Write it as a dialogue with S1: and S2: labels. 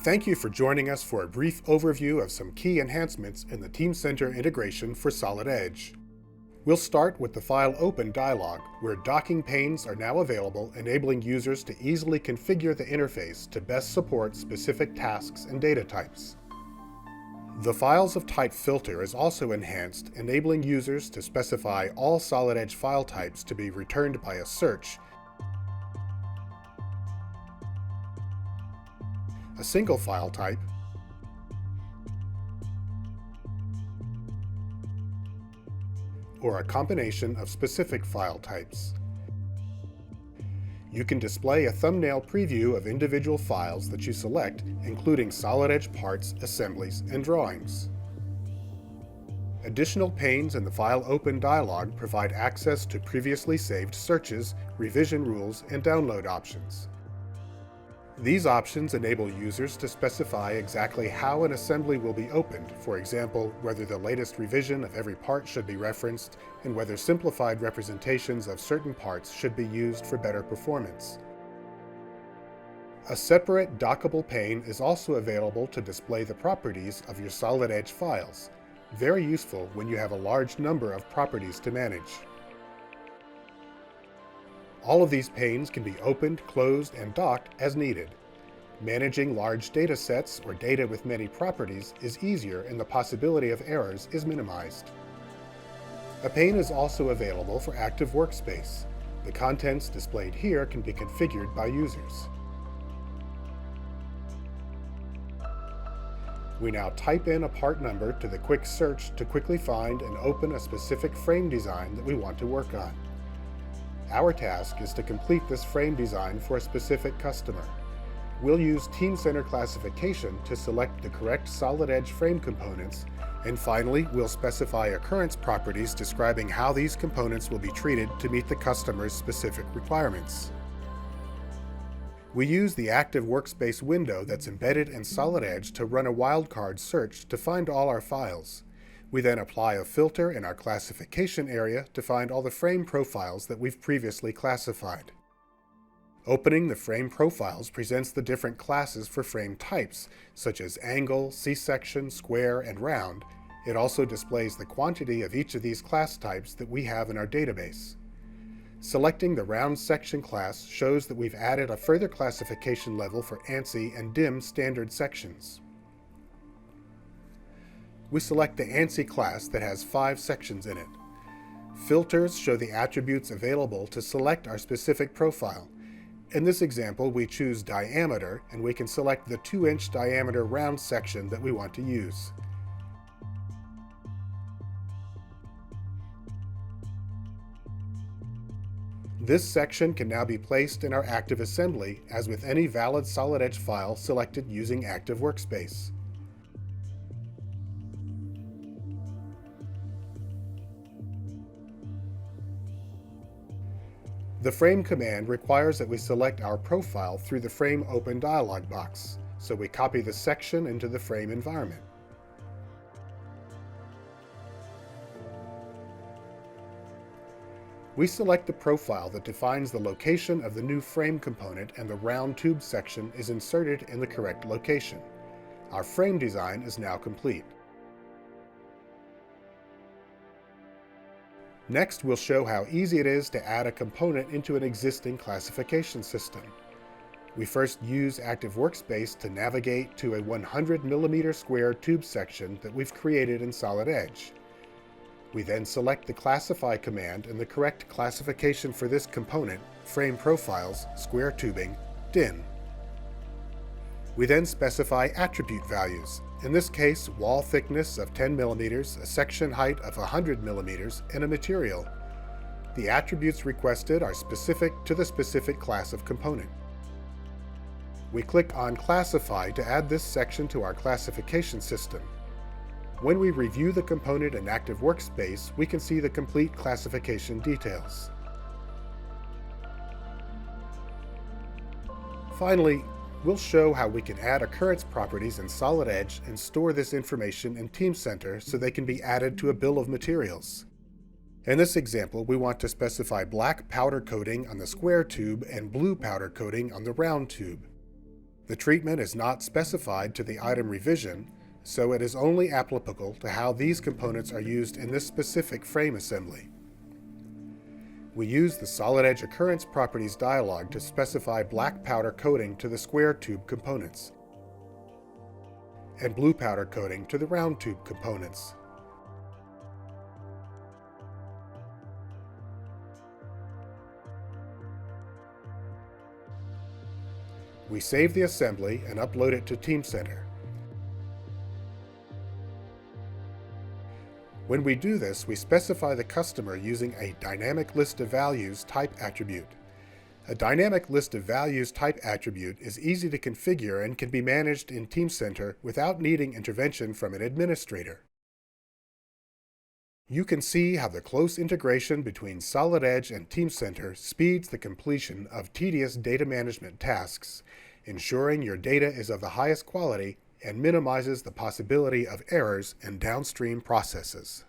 S1: Thank you for joining us for a brief overview of some key enhancements in the Teamcenter integration for Solid Edge. We'll start with the File Open dialog, where docking panes are now available, enabling users to easily configure the interface to best support specific tasks and data types. The Files of Type filter is also enhanced, enabling users to specify all Solid Edge file types to be returned by a search, a single file type, or a combination of specific file types. You can display a thumbnail preview of individual files that you select, including Solid Edge parts, assemblies, and drawings. Additional panes in the File Open dialog provide access to previously saved searches, revision rules, and download options. These options enable users to specify exactly how an assembly will be opened, for example, whether the latest revision of every part should be referenced, and whether simplified representations of certain parts should be used for better performance. A separate dockable pane is also available to display the properties of your Solid Edge files, very useful when you have a large number of properties to manage. All of these panes can be opened, closed, and docked as needed. Managing large data sets or data with many properties is easier, and the possibility of errors is minimized. A pane is also available for active workspace. The contents displayed here can be configured by users. We now type in a part number to the quick search to quickly find and open a specific frame design that we want to work on. Our task is to complete this frame design for a specific customer. We'll use Teamcenter classification to select the correct Solid Edge frame components, and finally, we'll specify occurrence properties describing how these components will be treated to meet the customer's specific requirements. We use the active workspace window that's embedded in Solid Edge to run a wildcard search to find all our files. We then apply a filter in our classification area to find all the frame profiles that we've previously classified. Opening the frame profiles presents the different classes for frame types, such as angle, C-section, square, and round. It also displays the quantity of each of these class types that we have in our database. Selecting the round section class shows that we've added a further classification level for ANSI and DIM standard sections. We select the ANSI class that has 5 sections in it. Filters show the attributes available to select our specific profile. In this example, we choose diameter, and we can select the 2-inch diameter round section that we want to use. This section can now be placed in our active assembly, as with any valid Solid Edge file selected using Active Workspace. The frame command requires that we select our profile through the Frame Open dialog box, so we copy the section into the frame environment. We select the profile that defines the location of the new frame component, and the round tube section is inserted in the correct location. Our frame design is now complete. Next, we'll show how easy it is to add a component into an existing classification system. We first use Active Workspace to navigate to a 100mm square tube section that we've created in Solid Edge. We then select the Classify command and the correct classification for this component, Frame Profiles, Square Tubing, DIN. We then specify attribute values, in this case wall thickness of 10 mm, a section height of 100 mm, and a material. The attributes requested are specific to the specific class of component. We click on Classify to add this section to our classification system. When we review the component in Active Workspace, we can see the complete classification details. Finally, we'll show how we can add occurrence properties in Solid Edge and store this information in Teamcenter so they can be added to a bill of materials. In this example, we want to specify black powder coating on the square tube and blue powder coating on the round tube. The treatment is not specified to the item revision, so it is only applicable to how these components are used in this specific frame assembly. We use the Solid Edge Occurrence Properties dialog to specify black powder coating to the square tube components and blue powder coating to the round tube components. We save the assembly and upload it to Teamcenter. When we do this, we specify the customer using a Dynamic List of Values type attribute. A Dynamic List of Values type attribute is easy to configure and can be managed in Teamcenter without needing intervention from an administrator. You can see how the close integration between Solid Edge and Teamcenter speeds the completion of tedious data management tasks, ensuring your data is of the highest quality and minimizes the possibility of errors in downstream processes.